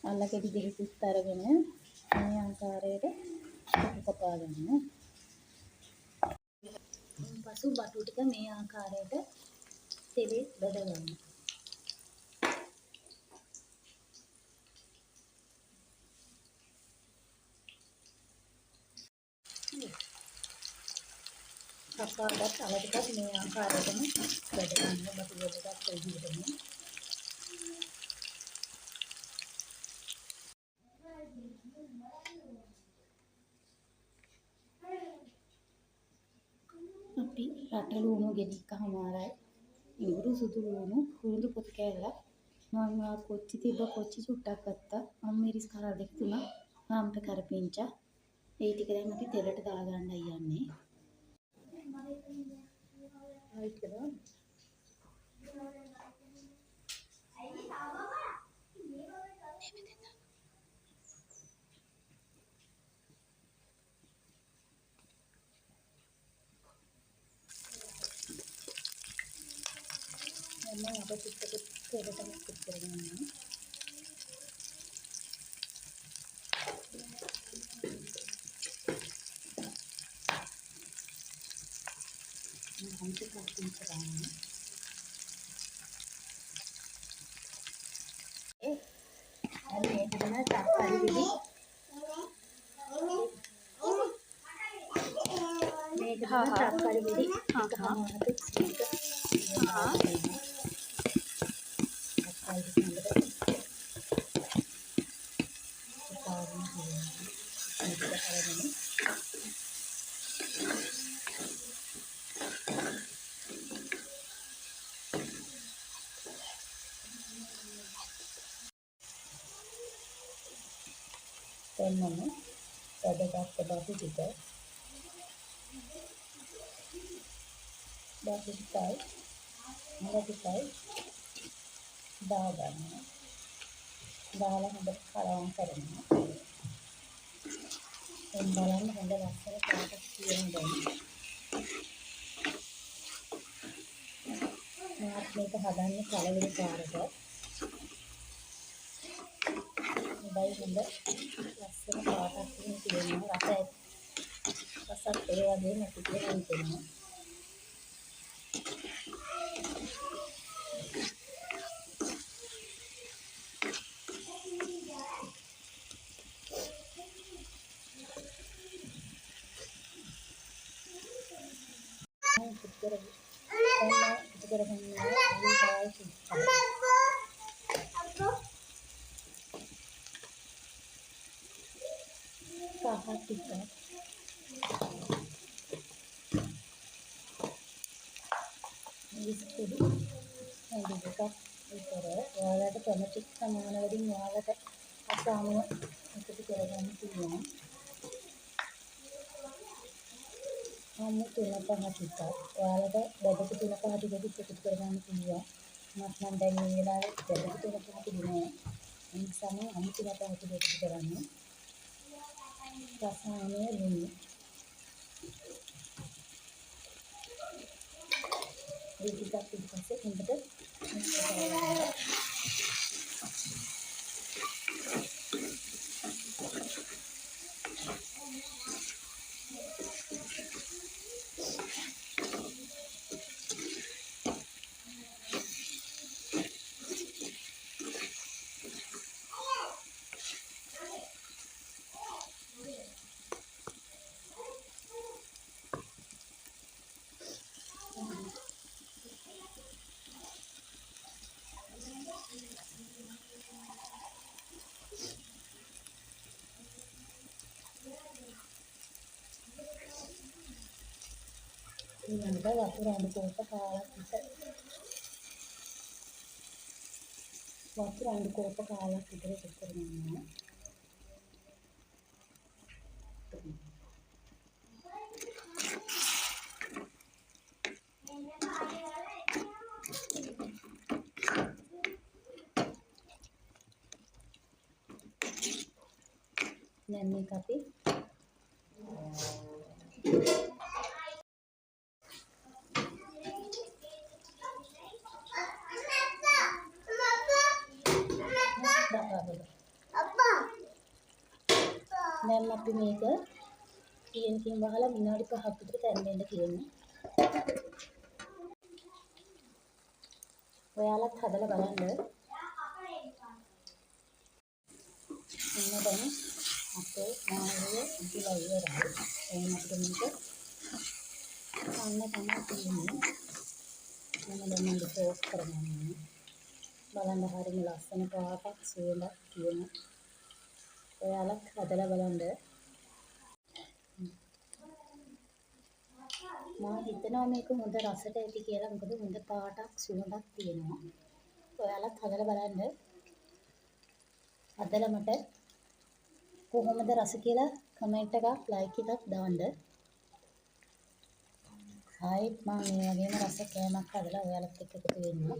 අල්ලකෙඩි දෙකකුත් අරගෙන මේ ආකාරයට කපා ගන්න. පසු බටු ටික මේ ආකාරයට තෙලේ බෙද ගන්න. කපාගත් අල ටිකත් මේ ආකාරයටම බෙද ගන්න. බටු වලට විදිහටම අපි රට ලුණු ගෙඩිකමාරයි ඉඟුරු සුදු ලුණු කුරුඳු පොත් කෑල්ලක් මම කොච්චි තිබ්බ කොච්චි චුට්ටක් ගත්තා මම මිරිස් කරා දෙක තුනක් ආම්ප කරපිංචා ඒ ටික දැන් අපි තෙලට දාගන්නයි යන්නේ ආයිත් කරා මම අපිට ටිකක් තෙලට මික්ස් කරගන්නවා Nanti kasih terang. Hari ini kita tak kali ini. Ini kita tak kali ini. Kamu nanti sedikit. Dan mana pada batu kita dalam berkalang karena dalam ada rasa kata yang baik. Maaf mereka hadannya kalau berkarga. Baik hendak rasa kata ini tidak rasa tewa dia nak kita ini. Paha tiga ini sepuluh yang dibuka itu wala itu tomatik sama nadi wala itu asam itu dikeluarkan semua kamu tuna paha tiga wala itu beda tuna paha tiga itu dikeluarkan semua mas mandai nila beda tuna paha tiga ini sama kamu tuna paha tiga dikeluarkan rasanya ini kita kasih yang betul Ini ada waktu randu kotak kalah kita. Waktu randu kotak kalah kita sekarang. Nanti tapi දැන් අපි මේක TNT වහලා විනාඩි 5ක් විතර තැම්බෙන්න තියෙනවා. ඔයාලත් හදලා බලන්න. ඉන්න දැන් අපේ මාළුව ඉතිලා ඉවරයි. එහෙනම් අපිට මේක කන්න තමයි තියෙන්නේ. මම දැන් මේක ටෝස් කරගන්නවා. බලන්න හරිම ලස්සන පාටක් සුවඳක් තියෙනවා. ඔයාලත් හදලා බලන්න. මම හිතනවා මේක හොඳ රසට ඇති කියලා. මොකද හොඳ පාටක් සුවඳක් තියෙනවා. ඔයාලත් හදලා බලන්න. හදලා මට කොහොමද රස කියලා කමෙන්ට් එකක් ලයික් එකක් දාන්න. ආයෙත් මම මේ වගේම රස කෑමක් හදලා ඔයාලත් එක්ක එකතු වෙනවා.